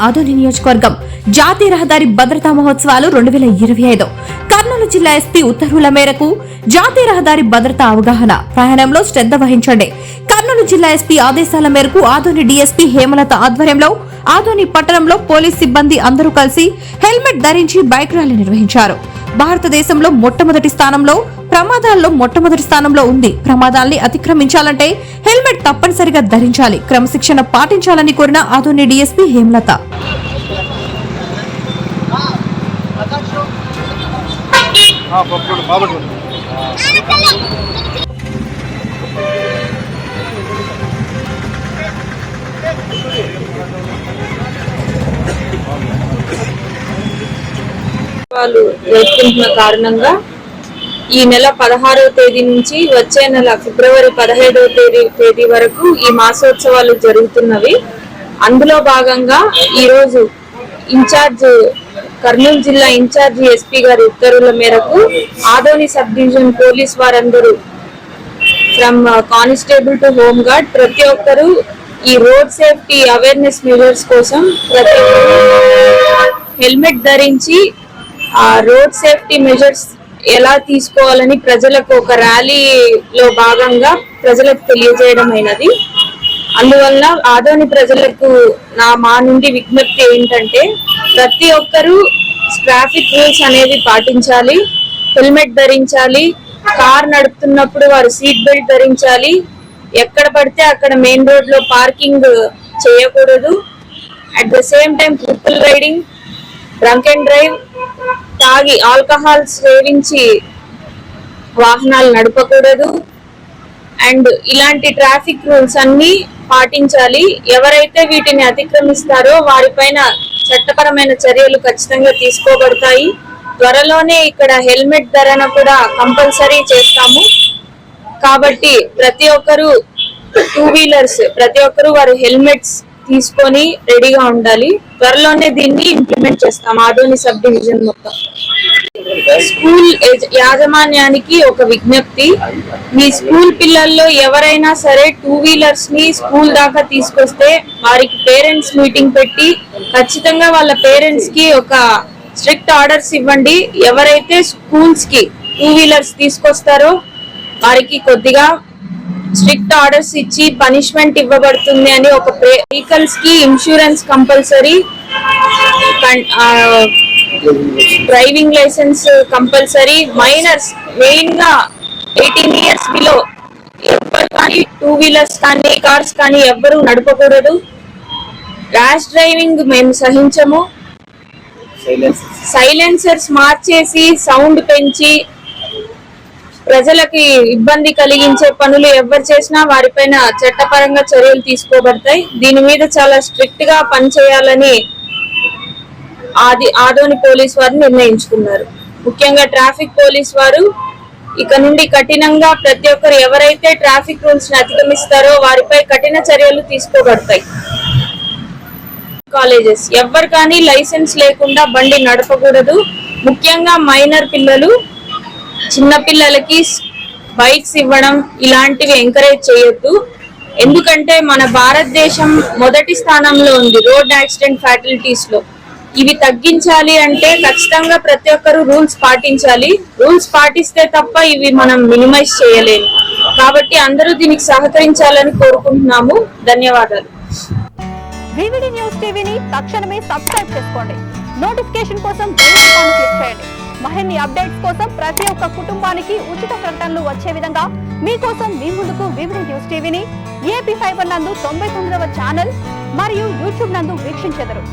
ఆదోని నియోజకవర్గం జాతీయ రహదారి భద్రతా మహోత్సవాలు 2025. కర్నూలు జిల్లా ఎస్పీ ఉత్తర్వుల మేరకు జాతీయ రహదారి భద్రతా అవగాహన ప్రయాణంలో శ్రద్ధ వహించండి. కర్నూలు జిల్లా ఎస్పీ ఆదేశాల మేరకు ఆదోని డీఎస్పీ హేమలత ఆధ్వర్యంలో ఆదోని పట్టణంలో పోలీస్ సిబ్బంది అందరూ కలిసి హెల్మెట్ ధరించి బైక్ ర్యాలీ నిర్వహించారు. భారతదేశంలో మొట్టమొదటి స్థానంలో ఉంది. ప్రమాదాల్ని అతిక్రమించాలంటే హెల్మెట్ తప్పనిసరిగా ధరించాలి, క్రమశిక్షణ పాటించాలని కోరిన ఆదోని డీఎస్పీ హేమలత. వాళ్ళు జరుపుకుంటున్న కారణంగా ఈ నెల 16వ తేదీ నుంచి వచ్చే నెల ఫిబ్రవరి 17వ తేదీ వరకు ఈ మాసోత్సవాలు జరుగుతున్నవి. అందులో భాగంగా ఈరోజు కర్నూలు జిల్లా ఇన్ఛార్జి ఎస్పీ గారి ఉత్తర్వుల మేరకు ఆదోని సబ్ డివిజన్ పోలీస్ వారందరూ from constable to home guard ప్రతి ఒక్కరు ఈ రోడ్ సేఫ్టీ అవేర్నెస్ మెజర్స్ కోసం ప్రతి హెల్మెట్ ధరించి ఆ రోడ్ సేఫ్టీ మెజర్స్ ఎలా తీసుకోవాలని ప్రజలకు ఒక ర్యాలీలో భాగంగా ప్రజలకు తెలియజేయడం అయినది. అందువల్ల ఆదోని ప్రజలకు మా నుండి విజ్ఞప్తి ఏంటంటే ప్రతి ఒక్కరూ ట్రాఫిక్ రూల్స్ అనేవి పాటించాలి, హెల్మెట్ ధరించాలి, కార్ నడుపుతున్నప్పుడు వారు సీట్ బెల్ట్ ధరించాలి, ఎక్కడ పడితే అక్కడ మెయిన్ రోడ్ లో పార్కింగ్ చేయకూడదు. At the same time triple riding, drunk and drive, తాగి ఆల్కహాల్ సేవించి వాహనాలు నడపకూడదు. అండ్ ఇలాంటి ట్రాఫిక్ రూల్స్ అన్ని పాటించాలి. ఎవరైతే వీటిని అతిక్రమిస్తారో వారిపైన చట్టపరమైన చర్యలు ఖచ్చితంగా తీసుకోబడతాయి. త్వరలోనే ఇక్కడ హెల్మెట్ ధరణ కూడా కంపల్సరీ చేస్తాము. కాబట్టి ప్రతి ఒక్కరు ప్రతి ఒక్కరు వారు హెల్మెట్స్ తీసుకొని రెడీగా ఉండాలి. త్వరలోనే దీన్ని ఇంప్లిమెంట్ చేస్తాం ఆదోని సబ్ డివిజన్ మొత్తం. స్కూల్ యాజమాన్యానికి ఒక విజ్ఞప్తి, మీ స్కూల్ పిల్లల్లో ఎవరైనా సరే 2 వీలర్స్ ని స్కూల్ దాకా తీసుకొస్తే వారికి పేరెంట్స్ మీటింగ్ పెట్టి ఖచ్చితంగా వాళ్ళ పేరెంట్స్ కి ఒక స్ట్రిక్ట్ ఆర్డర్స్ ఇవ్వండి. ఎవరైతే స్కూల్స్ కి 2 వీలర్స్ తీసుకొస్తారో వారికి కొద్దిగా స్ట్రిక్ట్ ఆర్డర్స్ ఇచ్చి పనిష్మెంట్ ఇవ్వబడుతుంది అని ఒక వెహికల్స్ కి insurance compulsory, driving licence compulsory, minors main గా 18 ఇయర్స్ బిలో ఎవ్వరు కానీ 2 వీలర్స్ కానీ కార్స్ కానీ ఎవ్వరు నడపకూడదు. ర్యాష్ డ్రైవింగ్ మేము సహించము. సైలెన్సర్స్ మార్చేసి సౌండ్ పెంచి ప్రజలకి ఇబ్బంది కలిగించే పనులు ఎవరు చేసినా వారిపైన చట్టపరంగా చర్యలు తీసుకోబడతాయి. దీని మీద చాలా స్ట్రిక్ట్ గా పనిచేయాలని ఆదోని పోలీస్ వారు నిర్ణయించుకున్నారు. ముఖ్యంగా ట్రాఫిక్ పోలీస్ వారు ఇక నుండి కఠినంగా ప్రతి ఒక్కరు ఎవరైతే ట్రాఫిక్ రూల్స్ ని అతిక్రమిస్తారో వారిపై కఠిన చర్యలు తీసుకోబడతాయి. కాలేజెస్ ఎవరు కానీ లైసెన్స్ లేకుండా బండి నడపకూడదు. ముఖ్యంగా మైనర్ పిల్లలు, చిన్న పిల్లలకి బైక్స్ ఇవ్వడం ఇలాంటివి ఎంకరేజ్ చేయొద్దు. ఎందుకంటే మన భారతదేశం మొదటి స్థానంలో ఉంది రోడ్ యాక్సిడెంట్ ఫ్యాటలిటీస్ లో. ఇవి తగ్గించాలి అంటే ఖచ్చితంగా ప్రతి ఒక్కరు రూల్స్ పాటించాలి. రూల్స్ పాటిస్తే తప్ప ఇవి మనం మినిమైజ్ చేయలేము. కాబట్టి అందరూ దీనికి సహకరించాలని కోరుకుంటున్నాము. ధన్యవాదాలు. వివిడి న్యూస్ టీవీని తక్షణమే సబ్స్క్రైబ్ చేసుకోండి. నోటిఫికేషన్ కోసం బెల్ ఐకాన్ క్లిక్ చేయండి. మరిన్ని అప్డేట్స్ కోసం ప్రతి ఒక్క కుటుంబానికి ఉచిత ప్రకటనలు వచ్చే విధంగా మీకోసం మీ ముందుకు వివిడి న్యూస్ టీవీని AP ఫైబర్ నందు 99వ ఛానల్ మరియు యూట్యూబ్ నందు వీక్షించెదరు.